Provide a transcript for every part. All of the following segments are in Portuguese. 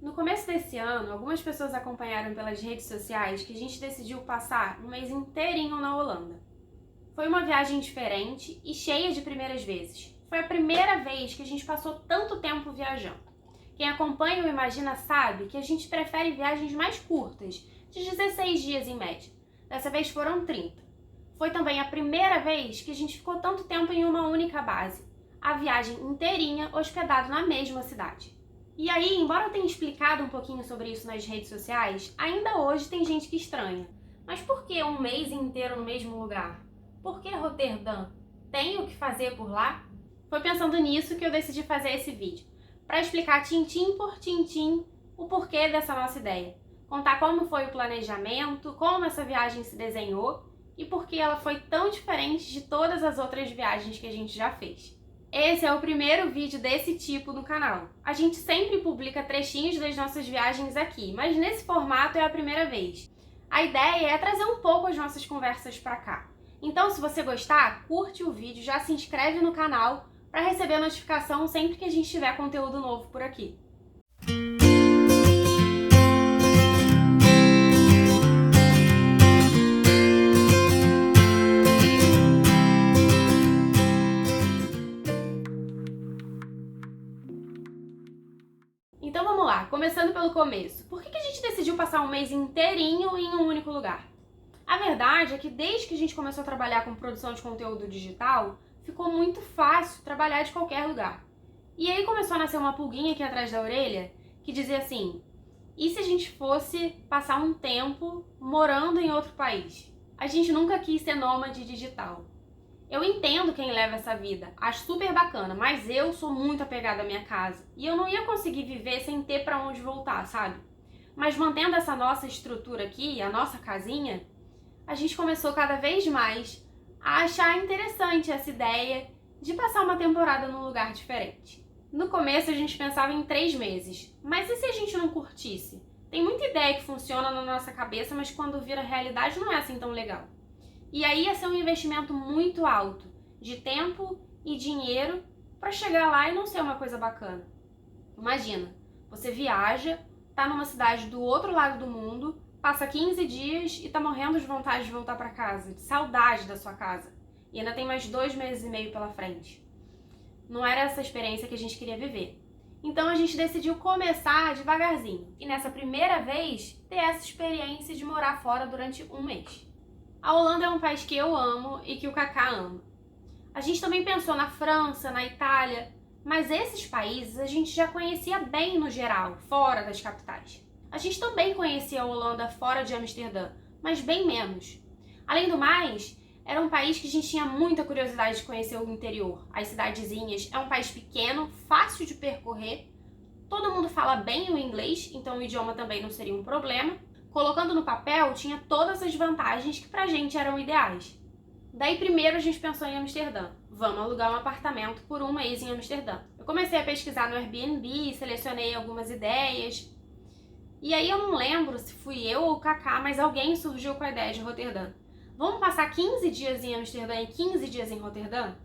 No começo desse ano, algumas pessoas acompanharam pelas redes sociais que a gente decidiu passar um mês inteirinho na Holanda. Foi uma viagem diferente e cheia de primeiras vezes. Foi a primeira vez que a gente passou tanto tempo viajando. Quem acompanha o Imagina sabe que a gente prefere viagens mais curtas, de 16 dias em média. Dessa vez foram 30. Foi também a primeira vez que a gente ficou tanto tempo em uma única base, a viagem inteirinha hospedado na mesma cidade. E aí, embora eu tenha explicado um pouquinho sobre isso nas redes sociais, ainda hoje tem gente que estranha. Mas por que um mês inteiro no mesmo lugar? Por que Roterdã? Tem o que fazer por lá? Foi pensando nisso que eu decidi fazer esse vídeo, para explicar tintim por tintim o porquê dessa nossa ideia. Contar como foi o planejamento, como essa viagem se desenhou e por que ela foi tão diferente de todas as outras viagens que a gente já fez. Esse é o primeiro vídeo desse tipo no canal. A gente sempre publica trechinhos das nossas viagens aqui, mas nesse formato é a primeira vez. A ideia é trazer um pouco as nossas conversas para cá. Então, se você gostar, curte o vídeo, já se inscreve no canal para receber a notificação sempre que a gente tiver conteúdo novo por aqui. Então vamos lá, começando pelo começo. Por que a gente decidiu passar um mês inteirinho em um único lugar? A verdade é que desde que a gente começou a trabalhar com produção de conteúdo digital, ficou muito fácil trabalhar de qualquer lugar. E aí começou a nascer uma pulguinha aqui atrás da orelha que dizia assim: e se a gente fosse passar um tempo morando em outro país? A gente nunca quis ser nômade digital. Eu entendo quem leva essa vida, acho super bacana, mas eu sou muito apegada à minha casa e eu não ia conseguir viver sem ter pra onde voltar, sabe? Mas mantendo essa nossa estrutura aqui, a nossa casinha, a gente começou cada vez mais a achar interessante essa ideia de passar uma temporada num lugar diferente. No começo a gente pensava em 3 meses, mas e se a gente não curtisse? Tem muita ideia que funciona na nossa cabeça, mas quando vira realidade não é assim tão legal. E aí ia ser um investimento muito alto, de tempo e dinheiro, para chegar lá e não ser uma coisa bacana. Imagina, você viaja, tá numa cidade do outro lado do mundo, passa 15 dias e tá morrendo de vontade de voltar para casa, de saudade da sua casa. E ainda tem mais 2 meses e meio pela frente. Não era essa experiência que a gente queria viver. Então a gente decidiu começar devagarzinho. E nessa primeira vez, ter essa experiência de morar fora durante um mês. A Holanda é um país que eu amo e que o Kaká ama. A gente também pensou na França, na Itália, mas esses países a gente já conhecia bem no geral, fora das capitais. A gente também conhecia a Holanda fora de Amsterdã, mas bem menos. Além do mais, era um país que a gente tinha muita curiosidade de conhecer o interior, as cidadezinhas. É um país pequeno, fácil de percorrer, todo mundo fala bem o inglês, então o idioma também não seria um problema. Colocando no papel, tinha todas as vantagens que pra gente eram ideais. Daí primeiro a gente pensou em Amsterdã. Vamos alugar um apartamento por um mês em Amsterdã. Eu comecei a pesquisar no Airbnb, selecionei algumas ideias. E aí eu não lembro se fui eu ou o Kaká, mas alguém surgiu com a ideia de Roterdã. Vamos passar 15 dias em Amsterdã e 15 dias em Roterdã?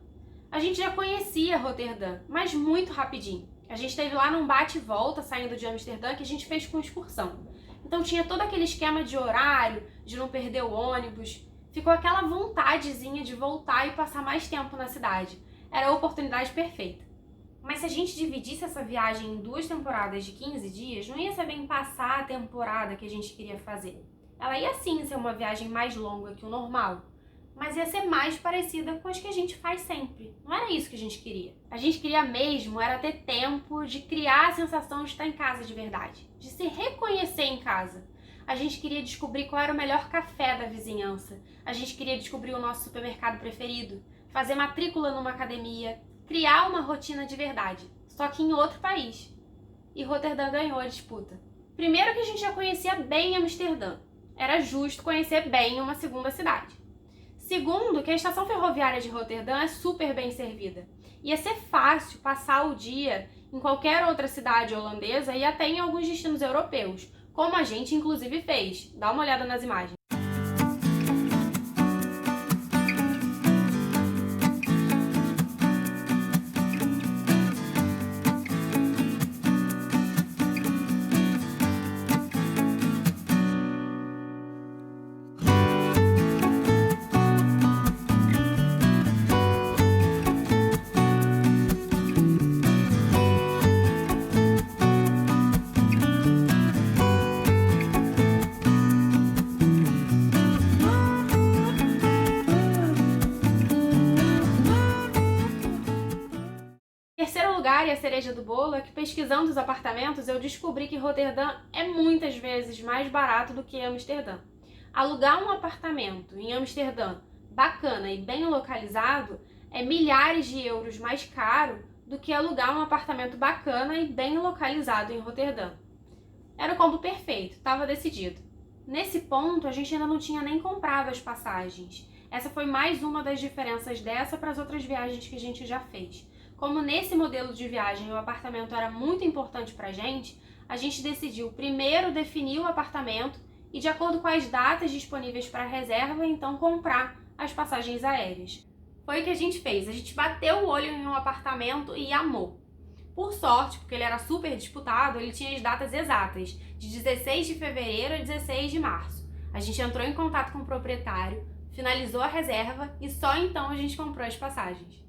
A gente já conhecia Roterdã, mas muito rapidinho. A gente esteve lá num bate e volta saindo de Amsterdã que a gente fez com excursão. Então tinha todo aquele esquema de horário, de não perder o ônibus. Ficou aquela vontadezinha de voltar e passar mais tempo na cidade. Era a oportunidade perfeita. Mas se a gente dividisse essa viagem em 2 temporadas de 15 dias, não ia ser bem passar a temporada que a gente queria fazer. Ela ia sim ser uma viagem mais longa que o normal, mas ia ser mais parecida com as que a gente faz sempre. Não era isso que a gente queria. A gente queria mesmo era ter tempo de criar a sensação de estar em casa de verdade, de se reconhecer em casa. A gente queria descobrir qual era o melhor café da vizinhança. A gente queria descobrir o nosso supermercado preferido, fazer matrícula numa academia, criar uma rotina de verdade, só que em outro país. E Roterdã ganhou a disputa. Primeiro que a gente já conhecia bem Amsterdã. Era justo conhecer bem uma segunda cidade. Segundo, que a estação ferroviária de Roterdã é super bem servida. Ia ser fácil passar o dia em qualquer outra cidade holandesa e até em alguns destinos europeus, como a gente inclusive fez. Dá uma olhada nas imagens. a cereja do bolo é que, pesquisando os apartamentos, eu descobri que Roterdã é muitas vezes mais barato do que Amsterdã. Alugar um apartamento em Amsterdã bacana e bem localizado é milhares de euros mais caro do que alugar um apartamento bacana e bem localizado em Roterdã. Era o combo perfeito, estava decidido. Nesse ponto, a gente ainda não tinha nem comprado as passagens. Essa foi mais uma das diferenças dessa para as outras viagens que a gente já fez. Como nesse modelo de viagem o apartamento era muito importante para a gente decidiu primeiro definir o apartamento e, de acordo com as datas disponíveis para reserva, então comprar as passagens aéreas. Foi o que a gente fez, a gente bateu o olho em um apartamento e amou. Por sorte, porque ele era super disputado, ele tinha as datas exatas, de 16 de fevereiro a 16 de março. A gente entrou em contato com o proprietário, finalizou a reserva e só então a gente comprou as passagens.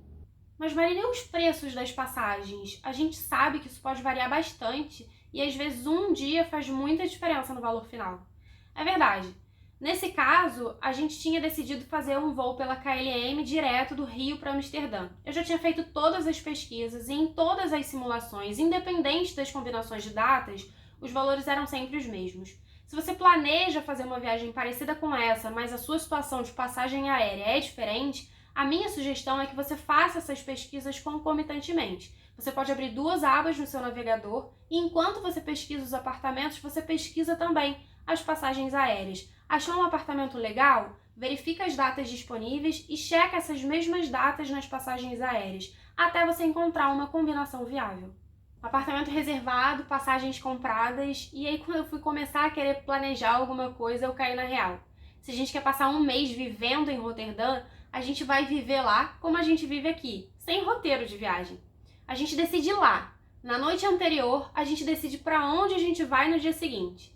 Mas, Marina, e os preços das passagens? A gente sabe que isso pode variar bastante e às vezes um dia faz muita diferença no valor final. É verdade. Nesse caso, a gente tinha decidido fazer um voo pela KLM direto do Rio para Amsterdã. Eu já tinha feito todas as pesquisas e em todas as simulações, independente das combinações de datas, os valores eram sempre os mesmos. Se você planeja fazer uma viagem parecida com essa, mas a sua situação de passagem aérea é diferente, a minha sugestão é que você faça essas pesquisas concomitantemente. Você pode abrir 2 abas no seu navegador e, enquanto você pesquisa os apartamentos, você pesquisa também as passagens aéreas. Achou um apartamento legal? Verifica as datas disponíveis e checa essas mesmas datas nas passagens aéreas, até você encontrar uma combinação viável. Apartamento reservado, passagens compradas, e aí quando eu fui começar a querer planejar alguma coisa, eu caí na real. Se a gente quer passar um mês vivendo em Roterdã, a gente vai viver lá como a gente vive aqui, sem roteiro de viagem. A gente decide lá. Na noite anterior, a gente decide para onde a gente vai no dia seguinte.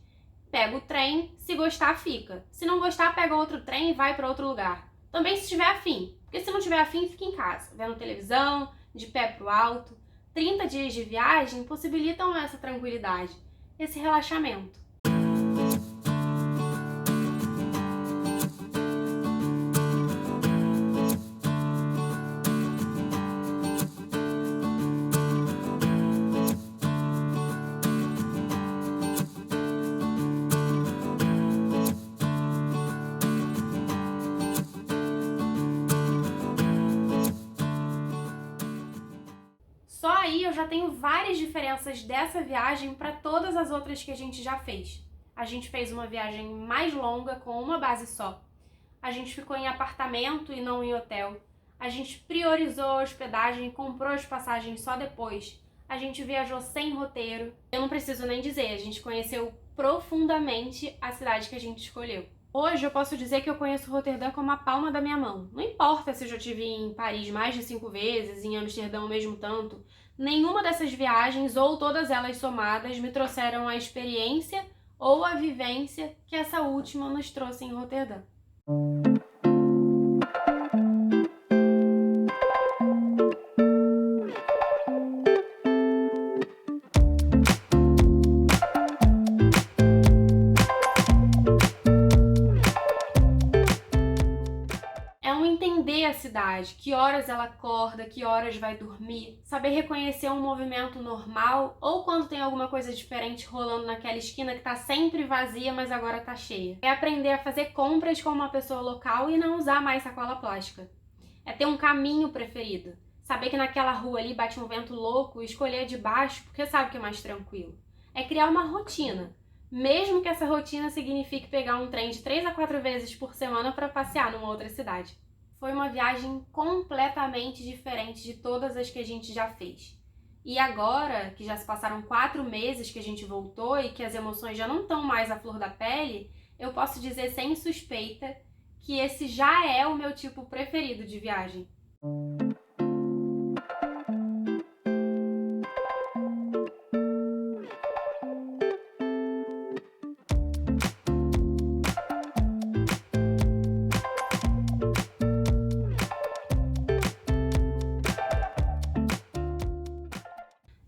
Pega o trem, se gostar, fica. Se não gostar, pega outro trem e vai para outro lugar. Também se tiver afim, porque se não tiver afim, fica em casa, vendo televisão, de pé pro alto. 30 dias de viagem possibilitam essa tranquilidade, esse relaxamento. Só aí eu já tenho várias diferenças dessa viagem para todas as outras que a gente já fez. A gente fez uma viagem mais longa com uma base só. A gente ficou em apartamento e não em hotel. A gente priorizou a hospedagem e comprou as passagens só depois. A gente viajou sem roteiro. Eu não preciso nem dizer, a gente conheceu profundamente a cidade que a gente escolheu. Hoje eu posso dizer que eu conheço Roterdã como a palma da minha mão. Não importa se eu já estive em Paris mais de 5 vezes, em Amsterdã o mesmo tanto. Nenhuma dessas viagens, ou todas elas somadas, me trouxeram a experiência ou a vivência que essa última nos trouxe em Roterdã. Entender a cidade, que horas ela acorda, que horas vai dormir, saber reconhecer um movimento normal ou quando tem alguma coisa diferente rolando naquela esquina que tá sempre vazia, mas agora tá cheia. É aprender a fazer compras com uma pessoa local e não usar mais sacola plástica. É ter um caminho preferido. Saber que naquela rua ali bate um vento louco e escolher de baixo porque sabe que é mais tranquilo. É criar uma rotina. Mesmo que essa rotina signifique pegar um trem de 3 a 4 vezes por semana para passear numa outra cidade. Foi uma viagem completamente diferente de todas as que a gente já fez. E agora, que já se passaram 4 meses que a gente voltou e que as emoções já não estão mais à flor da pele, eu posso dizer sem suspeita que esse já é o meu tipo preferido de viagem.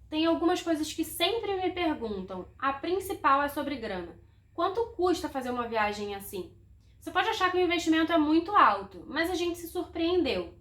Tem algumas coisas que sempre me perguntam. A principal é sobre grana. Quanto custa fazer uma viagem assim? Você pode achar que o investimento é muito alto, mas a gente se surpreendeu.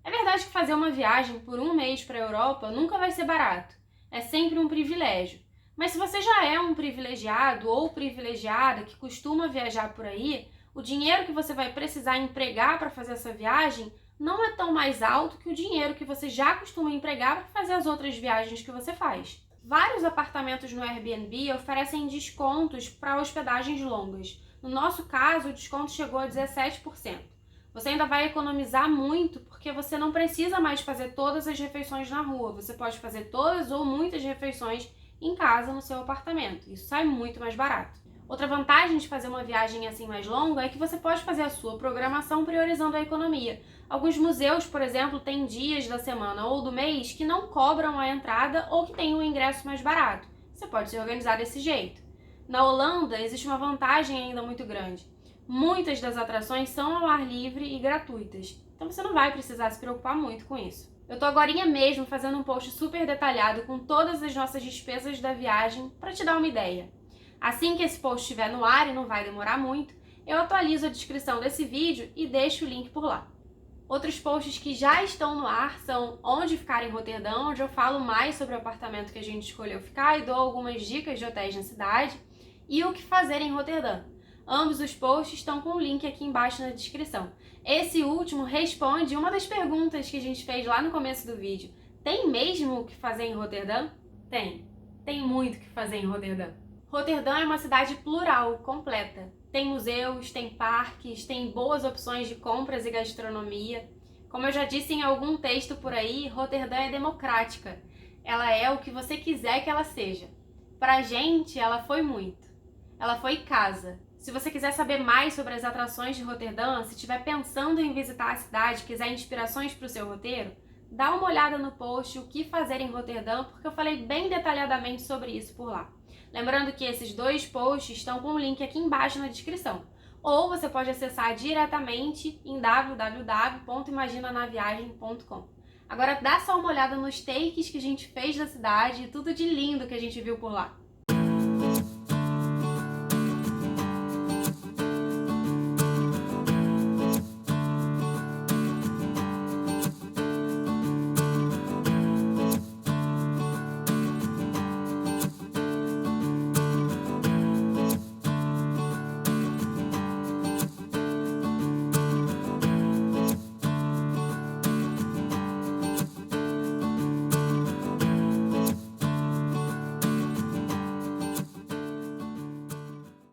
É verdade que fazer uma viagem por um mês para a Europa nunca vai ser barato. É sempre um privilégio. Mas se você já é um privilegiado ou privilegiada que costuma viajar por aí, o dinheiro que você vai precisar empregar para fazer essa viagem não é tão mais alto que o dinheiro que você já costuma empregar para fazer as outras viagens que você faz. Vários apartamentos no Airbnb oferecem descontos para hospedagens longas. No nosso caso, o desconto chegou a 17%. Você ainda vai economizar muito porque você não precisa mais fazer todas as refeições na rua. Você pode fazer todas ou muitas refeições em casa, no seu apartamento. Isso sai muito mais barato. Outra vantagem de fazer uma viagem assim mais longa é que você pode fazer a sua programação priorizando a economia. Alguns museus, por exemplo, têm dias da semana ou do mês que não cobram a entrada ou que têm um ingresso mais barato. Você pode se organizar desse jeito. Na Holanda, existe uma vantagem ainda muito grande. Muitas das atrações são ao ar livre e gratuitas, então você não vai precisar se preocupar muito com isso. Eu tô agorinha mesmo fazendo um post super detalhado com todas as nossas despesas da viagem para te dar uma ideia. Assim que esse post estiver no ar, e não vai demorar muito, eu atualizo a descrição desse vídeo e deixo o link por lá. Outros posts que já estão no ar são Onde Ficar em Roterdã, onde eu falo mais sobre o apartamento que a gente escolheu ficar e dou algumas dicas de hotéis na cidade, e O que Fazer em Roterdã. Ambos os posts estão com o link aqui embaixo na descrição. Esse último responde uma das perguntas que a gente fez lá no começo do vídeo. Tem mesmo o que fazer em Roterdã? Tem. Tem muito o que fazer em Roterdã. Roterdã é uma cidade plural, completa. Tem museus, tem parques, tem boas opções de compras e gastronomia. Como eu já disse em algum texto por aí, Roterdã é democrática. Ela é o que você quiser que ela seja. Pra gente, ela foi muito. Ela foi casa. Se você quiser saber mais sobre as atrações de Roterdã, se estiver pensando em visitar a cidade, quiser inspirações para o seu roteiro, dá uma olhada no post O que Fazer em Roterdã, porque eu falei bem detalhadamente sobre isso por lá. Lembrando que esses dois posts estão com o link aqui embaixo na descrição. Ou você pode acessar diretamente em www.imaginanaviagem.com. Agora dá só uma olhada nos takes que a gente fez da cidade e tudo de lindo que a gente viu por lá.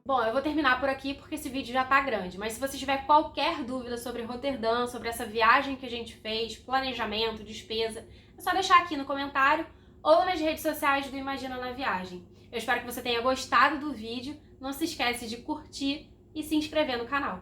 Bom, eu vou terminar por aqui porque esse vídeo já tá grande, mas se você tiver qualquer dúvida sobre Roterdã, sobre essa viagem que a gente fez, planejamento, despesa, é só deixar aqui no comentário ou nas redes sociais do Imagina na Viagem. Eu espero que você tenha gostado do vídeo, não se esquece de curtir e se inscrever no canal.